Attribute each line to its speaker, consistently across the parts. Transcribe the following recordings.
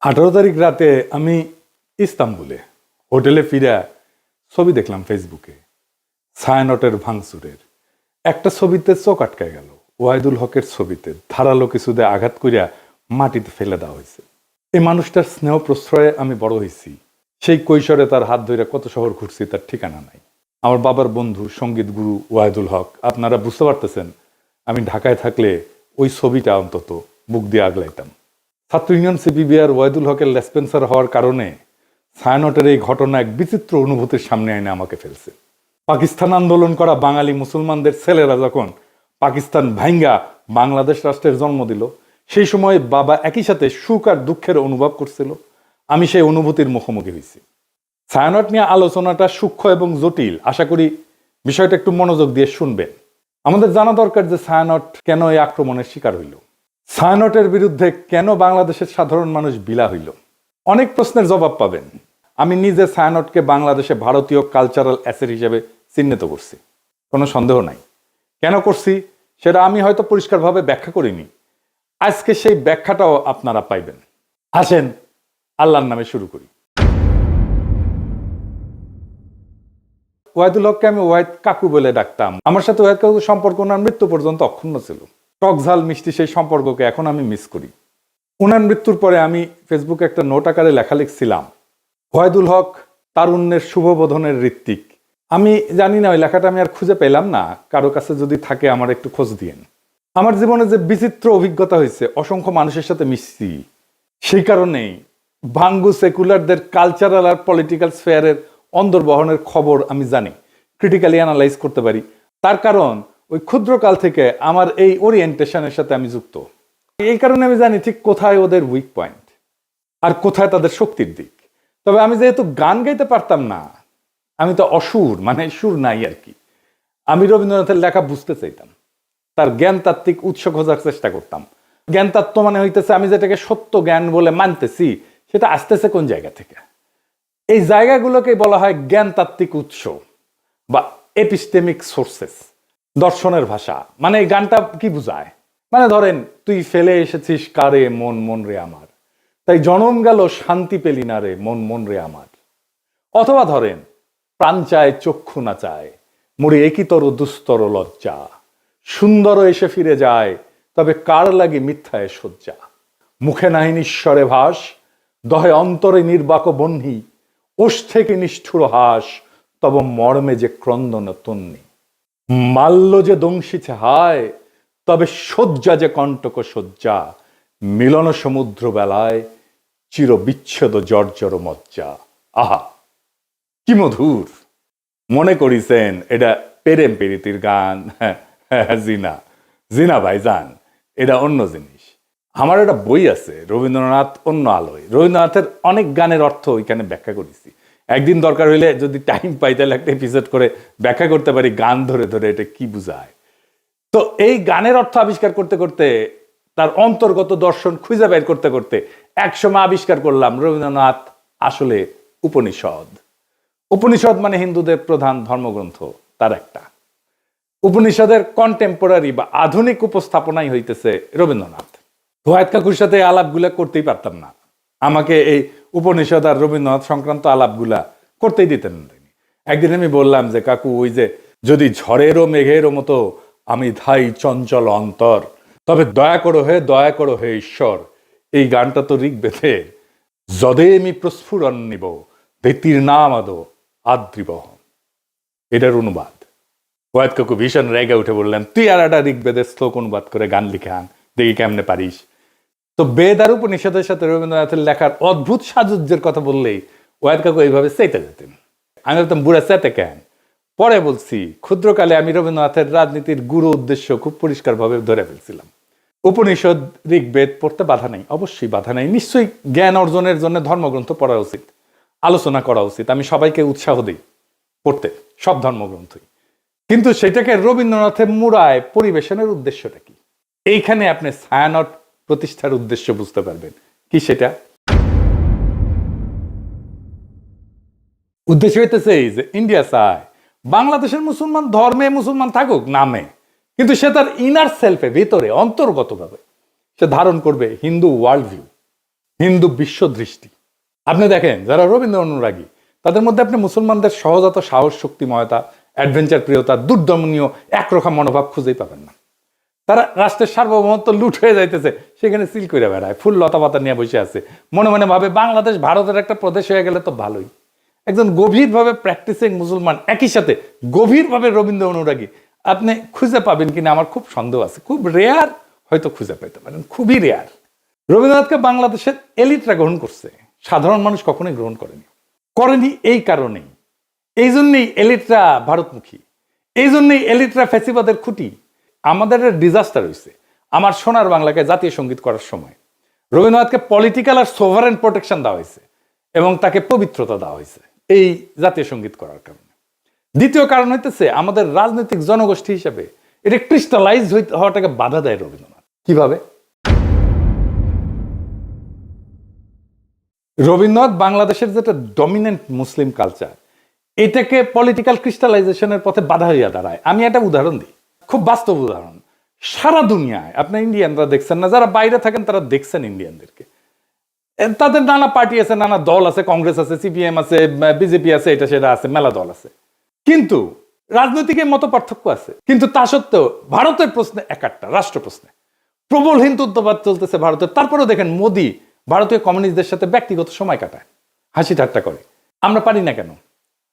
Speaker 1: 18 তারিখ রাতে আমি ইস্তাম্বুলে হোটেলে ফিরে ছবি দেখলাম ফেসবুকে ছায়ানটের ভাঙচুরের একটা ছবিতে চোখ আটকায় গেল। ওয়াহিদুল হকের ছবিতে ধারালো কিছুতে আঘাত করিয়া মাটিতে ফেলে দেওয়া হয়েছে। এই মানুষটার স্নেহ প্রশ্রয়ে আমি বড় হয়েছি। সেই কৈশোরে তার হাত ধরে কত শহর ঘুরছি তার ঠিকানা নাই। আমার বাবার বন্ধু সঙ্গীত গুরু ওয়াহিদুল হক, আপনারা বুঝতে পারতেছেন আমি ঢাকায় থাকলে ওই ছবিটা অন্তত বুক দিয়ে আগলাইতাম। ছাত্র ইউনিয়ন সিপিবিআর ওয়াহিদুল হকের লেসপেন্সার হওয়ার কারণে ছায়ানটের এই ঘটনা এক বিচিত্র অনুভূতির সামনে এনে আমাকে ফেলছে। পাকিস্তান আন্দোলন করা বাঙালি মুসলমানদের ছেলেরা যখন পাকিস্তান ভাঙ্গা বাংলাদেশ রাষ্ট্রের জন্ম দিল, সেই সময় বাবা একই সাথে সুখ আর দুঃখের অনুভব করছিল। আমি সেই অনুভূতির মুখোমুখি হয়েছি। ছায়ানট নিয়ে আলোচনাটা সূক্ষ্ম এবং জটিল, আশা করি বিষয়টা একটু মনোযোগ দিয়ে শুনবেন। আমাদের জানা দরকার যে ছায়ানট কেন এই আক্রমণের শিকার হইল, ছায়ানটের বিরুদ্ধে কেন বাংলাদেশের সাধারণ মানুষ বিলা হইল। অনেক প্রশ্নের জবাব পাবেন। আমি নিজে ছায়ানটকে বাংলাদেশে ভারতীয় কালচারাল অ্যাসেট হিসেবে চিহ্নিত করছি, কোনো সন্দেহ নাই। কেন করছি সেটা আমি হয়তো পরিষ্কারভাবে ব্যাখ্যা করিনি। আজকে সেই ব্যাখ্যাটাও আপনারা পাইবেন। আসেন আল্লাহর নামে শুরু করি। ওয়াহিদুল হককে আমি ওয়াহিদ কাকু বলে ডাকতাম। আমার সাথে ওয়াহিদ কাকুর সম্পর্ক ওনার মৃত্যু পর্যন্ত অক্ষুণ্ণ ছিল। টক ঝাল মিষ্টি সেই সম্পর্ককে এখন আমি মিস করি। ওনার মৃত্যুর পরে আমি ফেসবুকে একটা নোট আকারে লেখা লিখছিলাম, ওয়াহিদুল হক তারুণ্যের শুভবোধনের ঋত্বিক। আমি জানি না ওই লেখাটা আমি আর খুঁজে পেলাম না, কারো কাছে যদি থাকে আমার একটু খোঁজ দিয়েন। আমার জীবনে যে বিচিত্র অভিজ্ঞতা হয়েছে, অসংখ্য মানুষের সাথে মিশছি, সেই কারণেই ভাঙ্গু সেকুলারদের কালচারাল আর পলিটিক্যাল স্ফেয়ারের অন্দরবহনের খবর আমি জানি, ক্রিটিক্যালি অ্যানালাইজ করতে পারি। তার কারণ ওই ক্ষুদ্রকাল থেকে আমার এই ওরিয়েন্টেশনের সাথে আমি যুক্ত। এই কারণে আমি জানি ঠিক কোথায় ওদের উইক পয়েন্ট আর কোথায় তাদের শক্তির দিক। তবে আমি যেহেতু গান গাইতে পারতাম না, আমি তো অসুর, মানে সুর নাই আর কি, আমি রবীন্দ্রনাথের লেখা বুঝতে চাইতাম, তার জ্ঞানতাত্ত্বিক উৎস খোঁজার চেষ্টা করতাম। জ্ঞানতত্ত্ব মানে হইতেছে আমি যেটাকে সত্য জ্ঞান বলে মানতেছি সেটা আসতেছে কোন জায়গা থেকে। এই জায়গাগুলোকে বলা হয় জ্ঞানতাত্ত্বিক উৎস বা এপিস্টেমিক সোর্সেস, দর্শনের ভাষা। মানে এই গানটা কি বুঝায়, মানে ধরেন তুই ফেলে এসেছিস কারে মন মন রে আমার, তাই জনম গেল শান্তি পেলি না রে মন মন রে আমার। অথবা ধরেন প্রাণ চায় চক্ষু না চায়, মরে একিতর দুস্তর লজ্জা, সুন্দর এসে ফিরে যায় তবে কার লাগে মিথ্যায় শয্যা। মুখে নাহি নিঃস্বরে ভাস, দহে অন্তরে নির্বাক বহ্নি, ওষ থেকে নিষ্ঠুর হাস, তব মর্মে যে ক্রন্দন তন্নি। মাল্য যে দংশিছে হায়, তবে শয্যা যে কণ্টক শয্যা, মিলন সমুদ্র বেলায় চির বিচ্ছেদ জর্জর মজ্জা। আহা কি মধুর! মনে করিছেন এটা প্রেম প্রীতির গান? জিনা জিনা ভাইজান, এটা অন্য জিনিস। আমার একটা বই আছে রবীন্দ্রনাথ অন্য আলোয়, রবীন্দ্রনাথের অনেক গানের অর্থ ওইখানে ব্যাখ্যা করেছি। একদিন দরকার হইলে যদি টাইম পাই তাহলে একটা এপিসোড করে ব্যাখ্যা করতে পারি গান ধরে ধরে এটা কি বুঝায়। তো এই গানের অর্থ আবিষ্কার করতে করতে, তার অন্তর্গত দর্শন খুঁজে বের করতে করতে একসময় আবিষ্কার করলাম রবীন্দ্রনাথ আসলে উপনিষদ। উপনিষদ মানে হিন্দুদের প্রধান ধর্মগ্রন্থ, তার একটা। উপনিষদের কন্টেম্পোরারি বা আধুনিক উপস্থাপনাই হইতেছে রবীন্দ্রনাথ। ওয়াহিদ কাকুর সাথে আলাপগুলা করতেই পারতাম না, আমাকে এই উপনিষদ আর রবীন্দ্রনাথ সংক্রান্ত আলাপগুলা করতেই দিতেন না। একদিন আমি বললাম যে কাকু, ওই যে যদি ঝড়েরও মেঘেরও মতো আমি ধাই চঞ্চল অন্তর, তবে দয়া করো হে ঈশ্বর, এই গানটা তো ঋগ্বেদে, যদে আমি প্রস্ফুরণ নিব ধৃতির নাম আদো আদ্রিবহ, এটার অনুবাদ। ওয়াহিদ কাকু ভীষণ রেগে উঠে বললেন, তুই আর একটা ঋগ্বেদের শ্লোক অনুবাদ করে গান লিখে আন, দেখি কেমনে পারিস। তো বেদ আর উপনিষদের সাথে রবীন্দ্রনাথের লেখার অদ্ভুত সাজুজ্যের কথা বললেই ওয়াহিদ কাকু এইভাবে চেতে যেতেন। আমি বলতাম, বুড়া চেতে কেন? পরে বলছি, ক্ষুদ্রকালে আমি রবীন্দ্রনাথের রাজনীতির গুরু উদ্দেশ্য খুব পরিষ্কারভাবে ধরে ফেলছিলাম। উপনিষদ ঋগ্বেদ পড়তে বাধা নেই, অবশ্যই বাধা নেই, নিশ্চয়ই জ্ঞান অর্জনের জন্য ধর্মগ্রন্থ পড়া উচিত, আলোচনা করা উচিত। আমি সবাইকে উৎসাহ দিই পড়তে সব ধর্মগ্রন্থই, কিন্তু সেটাকে রবীন্দ্রনাথের মুড়ায় পরিবেশনের উদ্দেশ্যটা কি? এইখানে আপনি ছায়ানট প্রতিষ্ঠার উদ্দেশ্য বুঝতে পারবেন। কি সেটা? উদ্দেশ্য হইতেছে এই যে ইন্ডিয়া চায় বাংলাদেশের মুসলমান ধর্মে মুসলমান থাকুক নামে, কিন্তু সে তার ইনার সেলফে, ভিতরে অন্তর্গতভাবে সে ধারণ করবে হিন্দু ওয়ার্ল্ড ভিউ, হিন্দু বিশ্বদৃষ্টি। আপনি দেখেন যারা রবীন্দ্র অনুরাগী তাদের মধ্যে আপনি মুসলমানদের সহজাত সাহস, শক্তিময়তা, অ্যাডভেঞ্চার প্রিয়তা, দুর্দমনীয় একরোখা মনোভাব খুঁজেই পাবেন না। তারা রাষ্ট্রের সার্বভৌমত্ব লুট হয়ে যাইতেছে, সেখানে সিল করে বেড়ায়, ফুল লতা পাতা নিয়ে বসে আছে, মনে মনে ভাবে বাংলাদেশ ভারতের একটা প্রদেশ হয়ে গেলে তো ভালোই। একজন গভীরভাবে প্র্যাকটিসিং মুসলমান একই সাথে গভীরভাবে রবীন্দ্র অনুরাগী আপনি খুঁজে পাবেন কিনা আমার খুব সন্দেহ আছে। খুব রেয়ার হয়তো খুঁজে পেতে পারেন, খুবই রেয়ার। রবীন্দ্রনাথকে বাংলাদেশের এলিটরা গ্রহণ করছে, সাধারণ মানুষ কখনোই গ্রহণ করেনি এই কারণেই। এই জন্যই এলিটরা ভারতমুখী, এই জন্যই এলিটরা ফ্যাসিবাদের খুঁটি। আমাদের ডিজাস্টার হয়েছে আমার সোনার বাংলাকে জাতীয় সঙ্গীত করার সময়। রবীন্দ্রনাথকে পলিটিক্যাল আর সোভারেন প্রোটেকশন দেওয়া হয়েছে এবং তাকে পবিত্রতা দেওয়া হয়েছে এই জাতীয় সঙ্গীত করার কারণে। দ্বিতীয় কারণ হইতেছে আমাদের রাজনৈতিক জনগোষ্ঠী হিসেবে এটা ক্রিস্টালাইজ হওয়াটাকে বাধা দেয় রবীন্দ্রনাথ। কিভাবে? রবীন্দ্রনাথ বাংলাদেশের যেটা ডমিনেন্ট মুসলিম কালচার, এটাকে পলিটিক্যাল ক্রিস্টালাইজেশনের পথে বাধা হইয়া দাঁড়ায়। আমি একটা উদাহরণ দিই, খুব বাস্তব উদাহরণ। সারা দুনিয়ায় আপনি ইন্ডিয়ানরা দেখছেন না, যারা বাইরে থাকেন তারা দেখছেন ইন্ডিয়ানদেরকে। তাদের নানা পার্টি আছে, নানা দল আছে, কংগ্রেস আছে, সিপিএম আছে, বিজেপি আছে, এটা সেটা আছে, মেলা দল আছে, কিন্তু রাজনৈতিক মত পার্থক্য আছে। কিন্তু তা সত্ত্বেও ভারতের প্রশ্নে একটা রাষ্ট্র প্রশ্নে প্রবল হিন্দুত্ববাদ চলতেছে ভারতের। তারপরেও দেখেন মোদি ভারতীয় কমিউনিস্টদের সাথে ব্যক্তিগত সময় কাটায়, হাসি ঠাট্টা করে। আমরা পারি না কেন?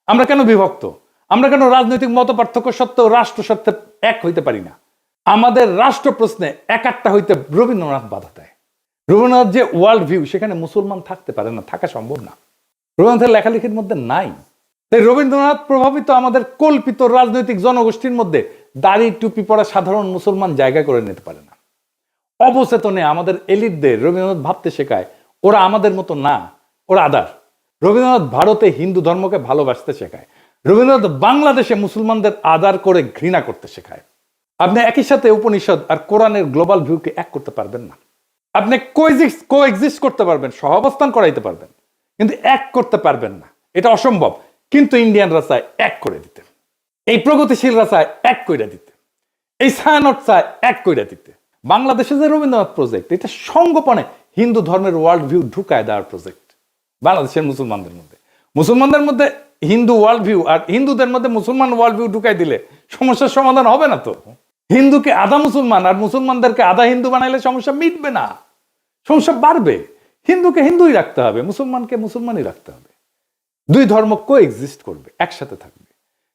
Speaker 1: আমরা কেন বিভক্ত? আমরা কেন রাজনৈতিক মত পার্থক্য সত্ত্বেও রাষ্ট্র স্বার্থে এক হইতে পারি না? আমাদের রাষ্ট্র প্রশ্নে একটা হইতে রবীন্দ্রনাথ বাধা দেয়। রবীন্দ্রনাথ যে ওয়ার্ল্ড ভিউ, সেখানে মুসলমান থাকতে পারে না, থাকা সম্ভব না, রবীন্দ্রনাথের লেখালেখির মধ্যে নাই। তাই রবীন্দ্রনাথ প্রভাবিত আমাদের কল্পিত রাজনৈতিক জনগোষ্ঠীর মধ্যে দাড়ি টুপি পরা সাধারণ মুসলমান জায়গা করে নিতে পারে না। অবচেতনে আমাদের এলিটদের রবীন্দ্রনাথ ভাবতে শেখায় ওরা আমাদের মতো না, ওরা আদার। রবীন্দ্রনাথ ভারতে হিন্দু ধর্মকে ভালোবাসতে শেখায়, রবীন্দ্রনাথ বাংলাদেশে মুসলমানদের আদার করে ঘৃণা করতে শেখায়। আপনি একই সাথে উপনিষদ আর কোরআনের গ্লোবাল ভিউকে এক করতে পারবেন না। আপনি কোএক্সিস্ট করতে পারবেন, সহাবস্থান করাইতে পারবেন, কিন্তু এক করতে পারবেন না, এটা অসম্ভব। কিন্তু ইন্ডিয়ানরা চায় এক করে দিতে, এই প্রগতিশীলরা চায় এক করে দিতে, এই ছায়ানট চায় এক করে দিতে। বাংলাদেশে যে রবীন্দ্রনাথ প্রজেক্ট, এটা সঙ্গোপনে হিন্দু ধর্মের ওয়ার্ল্ড ভিউ ঢুকায় দেওয়ার প্রজেক্ট। বাংলাদেশের মুসলমানদের মধ্যে হিন্দু ওয়ার্ল্ড ভিউ আর হিন্দুদের মধ্যে মুসলমান ওয়ার্ল্ড ভিউ ঢুকাই দিলে সমস্যার সমাধান হবে না তো। হিন্দুকে আধা মুসলমান আর মুসলমানদেরকে আধা হিন্দু বানাইলে সমস্যা মিটবে না, সমস্যা বাড়বে। হিন্দুকে হিন্দুই রাখতে হবে, মুসলমানকে মুসলমানই রাখতে হবে। দুই ধর্ম কোএক্সিস্ট করবে, একসাথে থাকবে।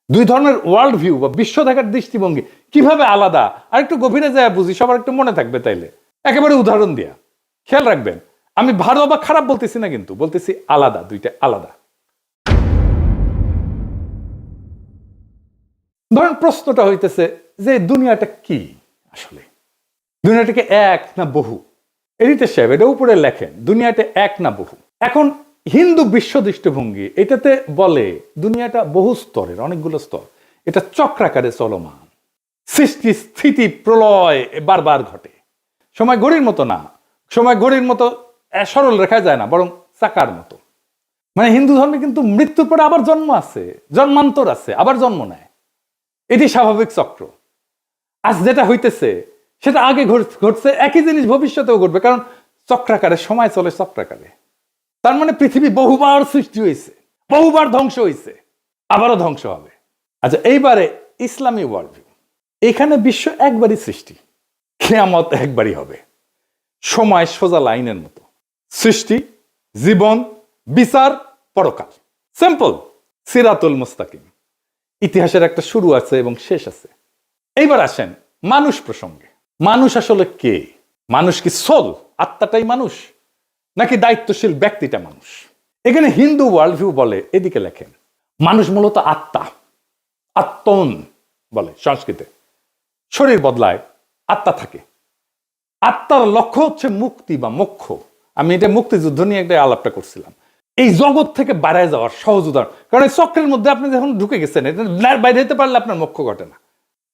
Speaker 1: দুই ধর্মের ওয়ার্ল্ড ভিউ বা বিশ্ব দেখার দৃষ্টিভঙ্গি কিভাবে আলাদা আর একটু গভীরে যায় বুঝি, সবার একটু মনে থাকবে। তাইলে একেবারে উদাহরণ দিয়া খেয়াল রাখবেন, আমি ভালো বা খারাপ বলতেছি না, কিন্তু বলতেছি আলাদা, দুইটা আলাদা। ধরেন প্রশ্নটা হইতেছে যে দুনিয়াটা কি আসলে, দুনিয়াটাকে এক না বহু? এডিটর সাহেব এটা উপরে লেখেন, দুনিয়াটা এক না বহু। এখন হিন্দু বিশ্ব দৃষ্টিভঙ্গি এটাতে বলে দুনিয়াটা বহু স্তরের, অনেকগুলো স্তর, এটা চক্রাকারে চলমান, সৃষ্টি স্থিতি প্রলয় বারবার ঘটে। সময় ঘড়ির মতো না, সময় ঘড়ির মতো সরল রেখায় যায় না, বরং চাকার মতো। মানে হিন্দু ধর্মে কিন্তু মৃত্যুর পরে আবার জন্ম আছে, জন্মান্তর আছে, আবার জন্ম নেয়, এটি স্বাভাবিক চক্র। আজ যেটা হইতেছে সেটা আগে ঘটছে, একই জিনিস ভবিষ্যতেও ঘটবে, কারণ চক্রাকারে সময় চলে চক্রাকারে। তার মানে পৃথিবী বহুবার সৃষ্টি হয়েছে, বহুবার ধ্বংস হয়েছে, আবারও ধ্বংস হবে। আচ্ছা, এইবারে ইসলামী ওয়ার্ল্ড ভিউ, এখানে বিশ্ব একবারই সৃষ্টি, কিয়ামত একবারই হবে, সময় সোজা লাইনের মতো, সৃষ্টি, জীবন, বিচার, পরকাল, সিম্পল, সিরাতুল মুস্তাকিম। ইতিহাসের একটা শুরু আছে এবং শেষ আছে। এইবার আসেন মানুষ প্রসঙ্গে। মানুষ আসলে কে? মানুষ কি সোল, আত্মাটাই মানুষ, নাকি দায়িত্বশীল ব্যক্তিটা মানুষ? এখানে হিন্দু ওয়ার্ল্ড ভিউ বলে, এদিকে লেখেন, মানুষ মূলত আত্মা, আত্মন বলে সংস্কৃতে। শরীর বদলায়, আত্মা থাকে। আত্মার লক্ষ্য হচ্ছে মুক্তি বা মোক্ষ। আমি এটা মুক্তিযুদ্ধ নিয়ে একটা আলাপটা করছিলাম। এই জগৎ থেকে বাইরে যাওয়ার সহজ উদাহরণ, কারণ এই চক্রের মধ্যে আপনি যখন ঢুকে গেছেন, এটা বাইরে হতে পারলে আপনার মোক্ষ ঘটে না।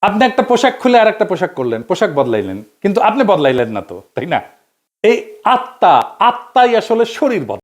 Speaker 1: আপনি একটা পোশাক খুলে আর একটা পোশাক করলেন, পোশাক বদলাইলেন, কিন্তু আপনি বদলাইলেন না তো, তাই না? এই আত্মাই আসলে শরীর বদলায়।